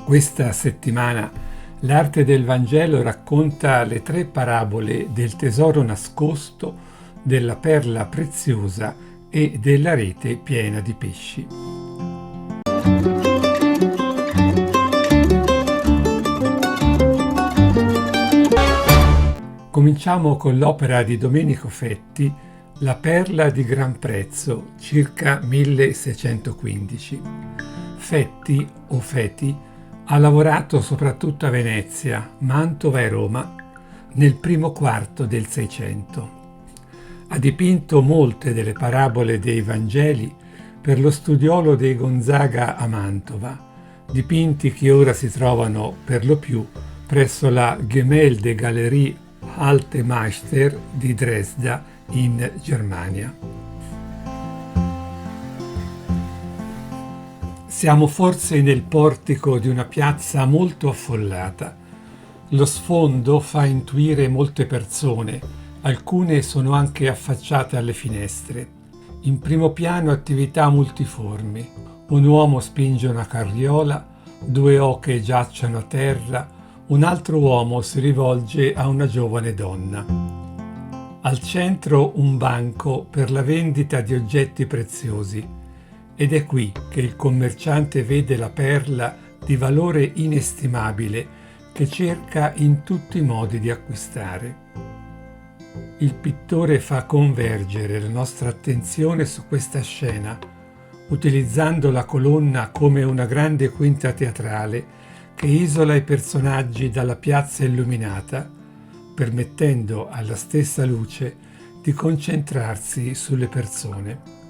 Questa settimana l'arte del Vangelo racconta le 3 parabole del tesoro nascosto, della perla preziosa e della rete piena di pesci. Cominciamo con l'opera di Domenico Fetti, La perla di gran prezzo, circa 1615. Fetti o Feti ha lavorato soprattutto a Venezia, Mantova e Roma nel primo quarto del Seicento. Ha dipinto molte delle parabole dei Vangeli per lo studiolo dei Gonzaga a Mantova, dipinti che ora si trovano per lo più presso la Gemäldegalerie Alte Meister di Dresda in Germania. Siamo forse nel portico di una piazza molto affollata. Lo sfondo fa intuire molte persone, alcune sono anche affacciate alle finestre. In primo piano attività multiformi. Un uomo spinge una carriola, 2 oche giacciono a terra, un altro uomo si rivolge a una giovane donna. Al centro un banco per la vendita di oggetti preziosi. Ed è qui che il commerciante vede la perla di valore inestimabile che cerca in tutti i modi di acquistare. Il pittore fa convergere la nostra attenzione su questa scena, utilizzando la colonna come una grande quinta teatrale che isola i personaggi dalla piazza illuminata, permettendo alla stessa luce di concentrarsi sulle persone.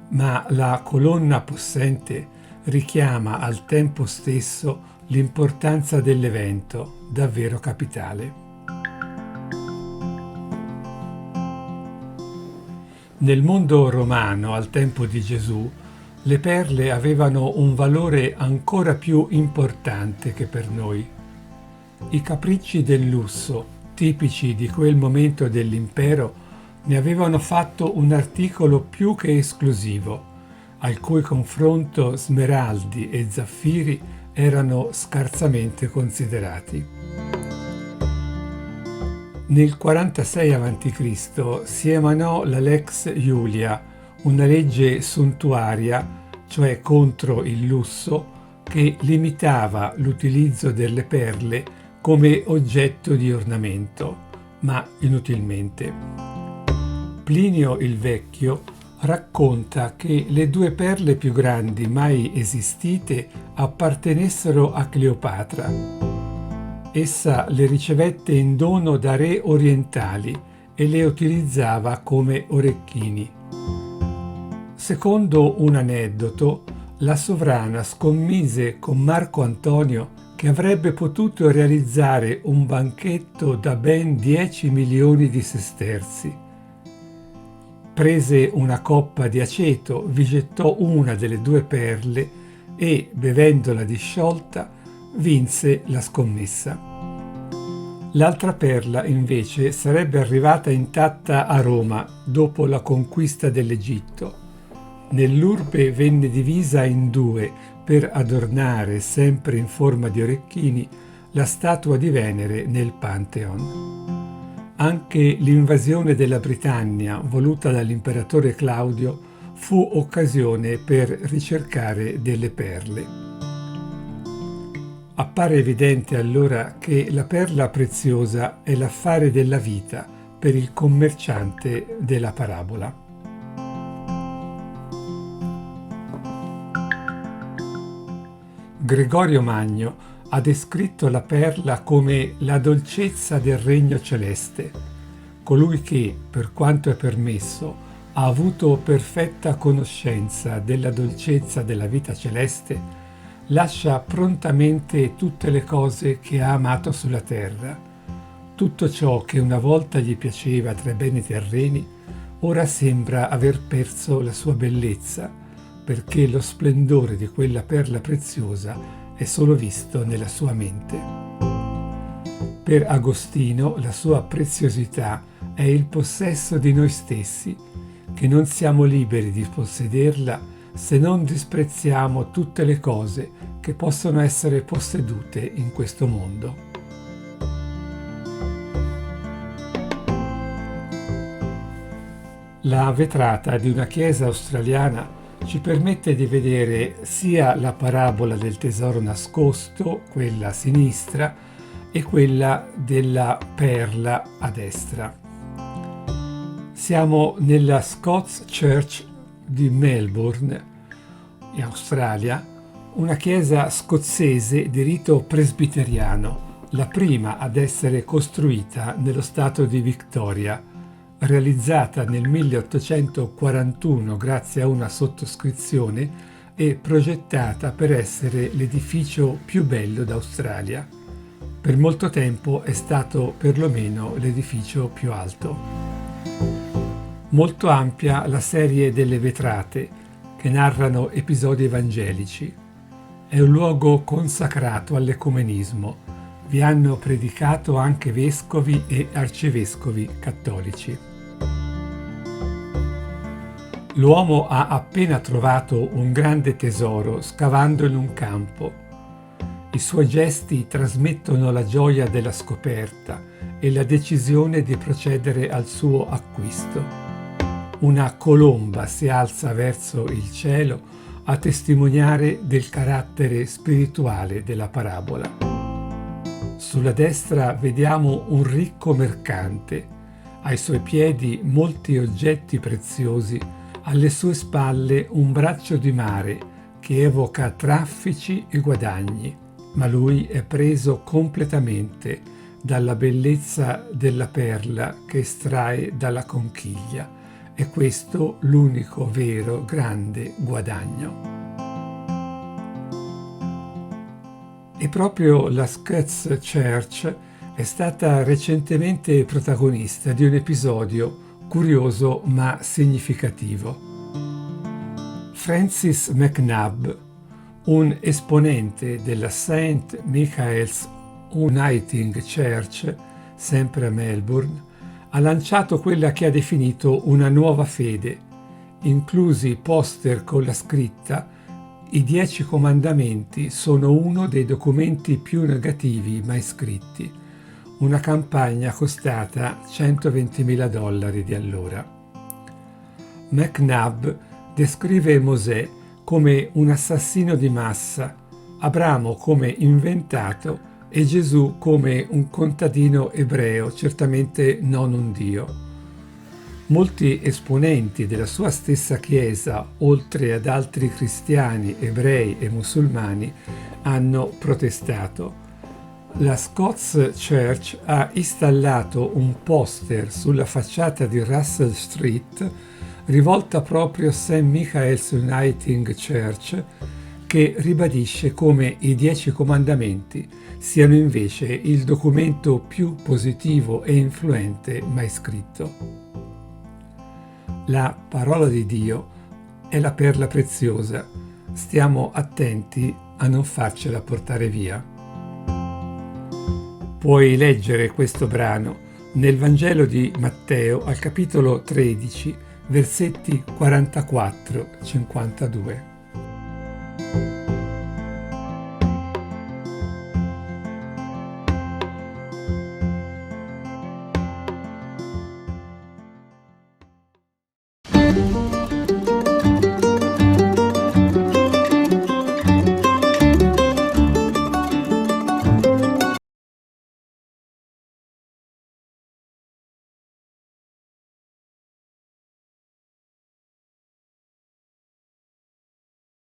Ma la colonna possente richiama al tempo stesso l'importanza dell'evento, davvero capitale. Nel mondo romano, al tempo di Gesù, le perle avevano un valore ancora più importante che per noi. I capricci del lusso, tipici di quel momento dell'impero, ne avevano fatto un articolo più che esclusivo, al cui confronto smeraldi e zaffiri erano scarsamente considerati. Nel 46 a.C. si emanò la Lex Iulia, una legge suntuaria, cioè contro il lusso, che limitava l'utilizzo delle perle come oggetto di ornamento, ma inutilmente. Plinio il Vecchio racconta che le 2 perle più grandi mai esistite appartenessero a Cleopatra. Essa le ricevette in dono da re orientali e le utilizzava come orecchini. Secondo un aneddoto, la sovrana scommise con Marco Antonio che avrebbe potuto realizzare un banchetto da ben 10 milioni di sesterzi. Prese una coppa di aceto, vi gettò una delle 2 perle e, bevendola disciolta, vinse la scommessa. L'altra perla, invece, sarebbe arrivata intatta a Roma dopo la conquista dell'Egitto. Nell'urbe venne divisa in 2 per adornare, sempre in forma di orecchini, la statua di Venere nel Pantheon. Anche l'invasione della Britannia, voluta dall'imperatore Claudio, fu occasione per ricercare delle perle. Appare evidente allora che la perla preziosa è l'affare della vita per il commerciante della parabola. Gregorio Magno ha descritto la perla come la dolcezza del regno celeste. Colui che, per quanto è permesso, ha avuto perfetta conoscenza della dolcezza della vita celeste, lascia prontamente tutte le cose che ha amato sulla terra. Tutto ciò che una volta gli piaceva tra i beni terreni, ora sembra aver perso la sua bellezza, perché lo splendore di quella perla preziosa è solo visto nella sua mente. Per Agostino la sua preziosità è il possesso di noi stessi, che non siamo liberi di possederla se non disprezziamo tutte le cose che possono essere possedute in questo mondo. La vetrata di una chiesa australiana ci permette di vedere sia la parabola del tesoro nascosto, quella a sinistra, e quella della perla a destra. Siamo nella Scots Church di Melbourne, in Australia, una chiesa scozzese di rito presbiteriano, la prima ad essere costruita nello stato di Victoria, realizzata nel 1841 grazie a una sottoscrizione e progettata per essere l'edificio più bello d'Australia. Per molto tempo è stato perlomeno l'edificio più alto. Molto ampia la serie delle vetrate che narrano episodi evangelici. È un luogo consacrato all'ecumenismo. Vi hanno predicato anche vescovi e arcivescovi cattolici. L'uomo ha appena trovato un grande tesoro scavando in un campo. I suoi gesti trasmettono la gioia della scoperta e la decisione di procedere al suo acquisto. Una colomba si alza verso il cielo a testimoniare del carattere spirituale della parabola. Sulla destra vediamo un ricco mercante, ai suoi piedi molti oggetti preziosi, alle sue spalle un braccio di mare che evoca traffici e guadagni, ma lui è preso completamente dalla bellezza della perla che estrae dalla conchiglia. È questo l'unico vero grande guadagno. E proprio la Scots Church è stata recentemente protagonista di un episodio curioso ma significativo. Francis McNabb, un esponente della St. Michael's Uniting Church, sempre a Melbourne, ha lanciato quella che ha definito una nuova fede, inclusi poster con la scritta «I 10 comandamenti sono uno dei documenti più negativi mai scritti», una campagna costata $120.000 di allora. McNabb descrive Mosè come un assassino di massa, Abramo come inventato e Gesù come un contadino ebreo, certamente non un dio. Molti esponenti della sua stessa Chiesa, oltre ad altri cristiani, ebrei e musulmani, hanno protestato. La Scots Church ha installato un poster sulla facciata di Russell Street rivolta proprio a St. Michael's Uniting Church, che ribadisce come i 10 comandamenti siano invece il documento più positivo e influente mai scritto. La parola di Dio è la perla preziosa. Stiamo attenti a non farcela portare via. Puoi leggere questo brano nel Vangelo di Matteo al capitolo 13, versetti 44-52.